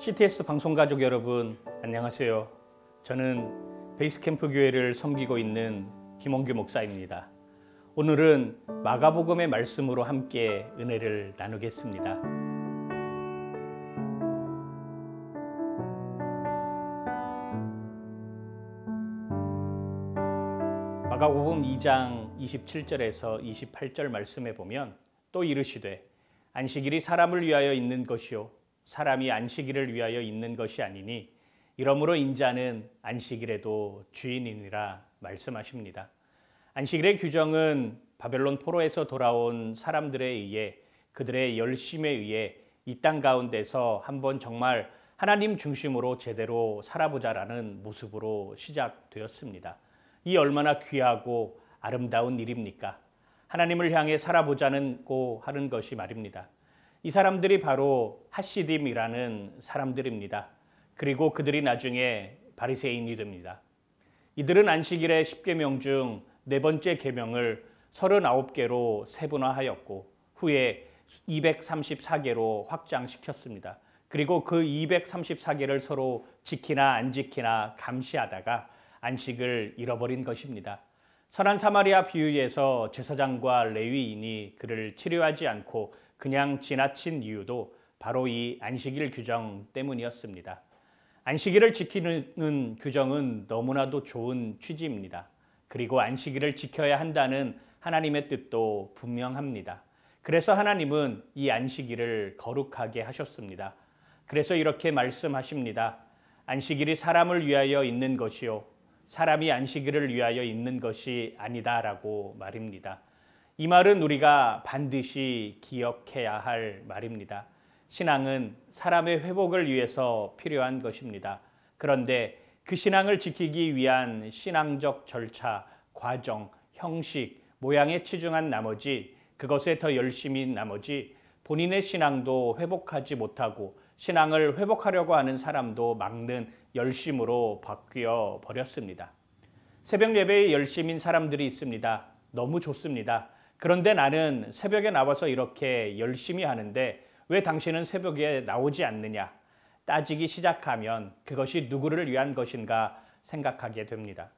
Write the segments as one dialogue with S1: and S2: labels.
S1: CTS 방송가족 여러분, 안녕하세요. 저는 베이스캠프 교회를 섬기고 있는 김원규 목사입니다. 오늘은 마가복음의 말씀으로 함께 은혜를 나누겠습니다. 마가복음 2장 27절에서 28절 말씀에 보면 또 이르시되 안식일이 사람을 위하여 있는 것이요 사람이 안식일을 위하여 있는 것이 아니니 이러므로 인자는 안식일에도 주인이니라 말씀하십니다. 안식일의 규정은 바벨론 포로에서 돌아온 사람들에 의해 그들의 열심에 의해 이 땅 가운데서 한번 정말 하나님 중심으로 제대로 살아보자라는 모습으로 시작되었습니다. 이 얼마나 귀하고 아름다운 일입니까? 하나님을 향해 살아보자고 하는 것이 말입니다. 이 사람들이 바로 하시딤이라는 사람들입니다. 그리고 그들이 나중에 바리새인이 됩니다. 이들은 안식일의 10계명 중 네 번째 계명을 39개로 세분화하였고 후에 234개로 확장시켰습니다. 그리고 그 234개를 서로 지키나 안 지키나 감시하다가 안식을 잃어버린 것입니다. 선한 사마리아 비유에서 제사장과 레위인이 그를 치료하지 않고 그냥 지나친 이유도 바로 이 안식일 규정 때문이었습니다. 안식일을 지키는 규정은 너무나도 좋은 취지입니다. 그리고 안식일을 지켜야 한다는 하나님의 뜻도 분명합니다. 그래서 하나님은 이 안식일을 거룩하게 하셨습니다. 그래서 이렇게 말씀하십니다. 안식일이 사람을 위하여 있는 것이요 사람이 안식일을 위하여 있는 것이 아니다라고 말입니다. 이 말은 우리가 반드시 기억해야 할 말입니다. 신앙은 사람의 회복을 위해서 필요한 것입니다. 그런데 그 신앙을 지키기 위한 신앙적 절차, 과정, 형식, 모양에 치중한 나머지 그것에 더 열심인 나머지 본인의 신앙도 회복하지 못하고 신앙을 회복하려고 하는 사람도 막는 열심으로 바뀌어 버렸습니다. 새벽 예배에 열심인 사람들이 있습니다. 너무 좋습니다. 그런데 나는 새벽에 나와서 이렇게 열심히 하는데 왜 당신은 새벽에 나오지 않느냐? 따지기 시작하면 그것이 누구를 위한 것인가 생각하게 됩니다.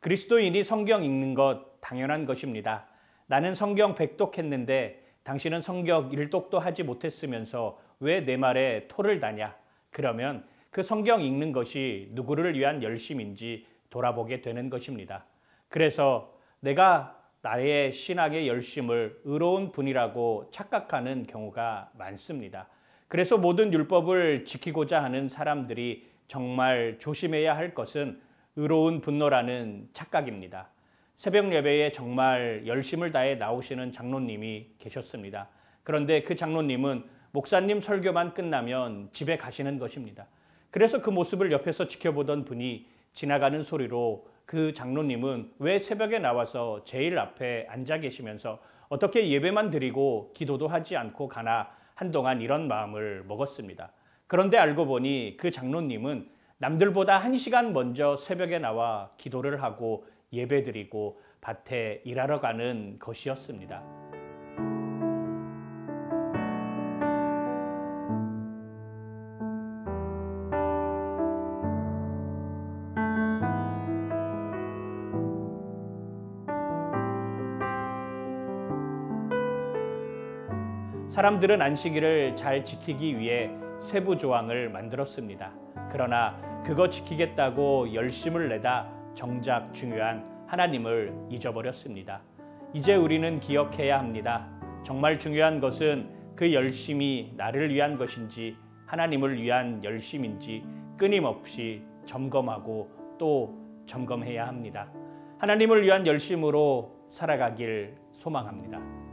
S1: 그리스도인이 성경 읽는 것 당연한 것입니다. 나는 성경 100독했는데 당신은 성경 1독도 하지 못했으면서 왜 내 말에 토를 다냐? 그러면 그 성경 읽는 것이 누구를 위한 열심인지 돌아보게 되는 것입니다. 그래서 내가 나의 신학의 열심을 의로운 분이라고 착각하는 경우가 많습니다. 그래서 모든 율법을 지키고자 하는 사람들이 정말 조심해야 할 것은 의로운 분노라는 착각입니다. 새벽 예배에 정말 열심을 다해 나오시는 장로님이 계셨습니다. 그런데 그 장로님은 목사님 설교만 끝나면 집에 가시는 것입니다. 그래서 그 모습을 옆에서 지켜보던 분이 지나가는 소리로 그 장로님은 왜 새벽에 나와서 제일 앞에 앉아 계시면서 어떻게 예배만 드리고 기도도 하지 않고 가나 한동안 이런 마음을 먹었습니다. 그런데 알고 보니 그 장로님은 남들보다 1시간 먼저 새벽에 나와 기도를 하고 예배 드리고 밭에 일하러 가는 것이었습니다. 사람들은 안식일을 잘 지키기 위해 세부 조항을 만들었습니다. 그러나 그거 지키겠다고 열심을 내다 정작 중요한 하나님을 잊어버렸습니다. 이제 우리는 기억해야 합니다. 정말 중요한 것은 그 열심이 나를 위한 것인지 하나님을 위한 열심인지 끊임없이 점검하고 또 점검해야 합니다. 하나님을 위한 열심으로 살아가길 소망합니다.